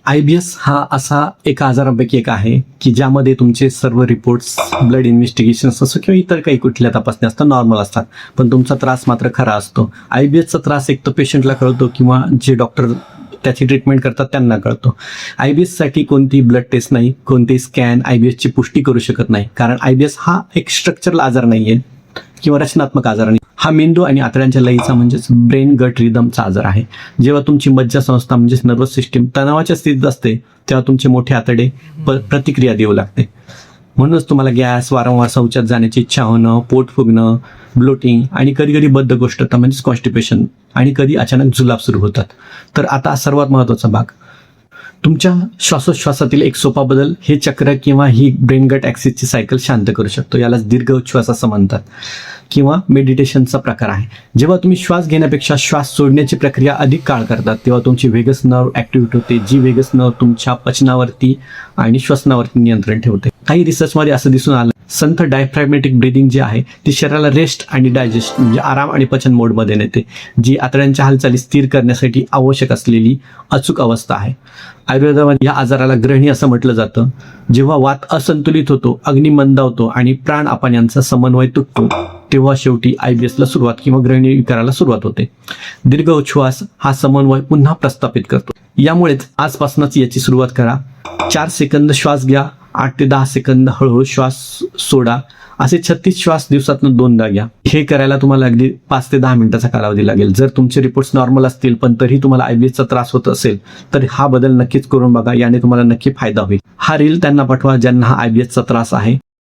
IBS हा असा एका आजारांपैकी एक आहे की ज्यामध्ये तुमचे सर्व रिपोर्ट्स, ब्लड इन्व्हेस्टिगेशन्स असो किंवा इतर काही कुठल्या तपासण्या असतात नॉर्मल असतात, पण तुमचा त्रास मात्र खरा असतो. IBSचा त्रास एक तर पेशंटला कळतो किंवा जे डॉक्टर त्याची ट्रीटमेंट करतात त्यांना कळतो. IBSसाठी कोणती ब्लड टेस्ट नाही, कोणती स्कॅन IBSची पुष्टी करू शकत नाही, कारण IBS हा एक स्ट्रक्चरल आजार नाही आहे किंवा रचनात्मक आजार नाही. हा मेंदू आणि आतड्यांच्या लयीचा म्हणजेच ब्रेन गट रिदमचा आजार आहे. जेव्हा तुमची मज्जासंस्था म्हणजेच नर्वस सिस्टीम तणावाच्या स्थितीत असते तेव्हा तुमचे मोठे आतडे प्रतिक्रिया देऊ लागते. म्हणूनच तुम्हाला गॅस, वारंवार शौचात जाण्याची इच्छा होणं, पोट फुगणं, ब्लोटिंग आणि कधी कधी बद्धकोष्ठता म्हणजेच कॉन्स्टिपेशन आणि कधी अचानक जुलाब सुरू होतात. तर आता सर्वात महत्त्वाचा भाग, तुमच्या श्वासोच्छ्वासातील एक सोपा बदल हे चक्र किंवा ही ब्रेन गट ॲक्सिसची सायकल शांत करू शकतो. यालाच दीर्घ उच्छ्वास असं म्हणतात किंवा मेडिटेशनचा प्रकार आहे. जेव्हा तुम्ही श्वास घेण्यापेक्षा श्वास सोडण्याची प्रक्रिया अधिक काळ करतात तेव्हा तुमची वेगस नर्व ॲक्टिव्हेट होते, जी वेगस नर्व तुमच्या पचनावरती आणि श्वसनावरती नियंत्रण ठेवते. काही रिसर्चमध्ये असं दिसून आलं, संथ डायफ्रॅग्मॅटिक ब्रीदिंग जी आहे ती शरीराला रेस्ट आणि डायजेस्ट म्हणजे आराम आणि पचन मोडमध्ये नेते, जी आतड्यांच्या हालचाली स्थिर करण्यासाठी आवश्यक असलेली अचूक अवस्था आहे. आयुर्वेदामध्ये या आजाराला ग्रहणी असं म्हटलं जातं. जेव्हा वात असंतुलित होतो, अग्नी मंदावतो आणि प्राण आपण यांचा समन्वय तुटतो तेव्हा शेवटी IBSला सुरुवात किंवा ग्रहणी विकाराला सुरुवात होते. दीर्घ उच्छ्वास हा समन्वय पुन्हा प्रस्थापित करतो. यामुळेच आजपासूनच याची सुरुवात करा. 4 सेकंद श्वास घ्या, 8 ते 10 सेकंद हळूहळू श्वास सोडा. असे 36 श्वास दिवसातून 2दा घ्या. हे करायला तुम्हाला अगदी 5 ते 10 मिनिटाचा कालावधी लागेल. जर तुमचे रिपोर्ट्स नॉर्मल असतील पण तरी तुम्हाला IBSचा त्रास होत असेल तर हा बदल नक्कीच करून बघा. याने तुम्हाला नक्की फायदा होईल. हा रील त्यांना पाठवा ज्यांना हा IBSचा त्रास आहे.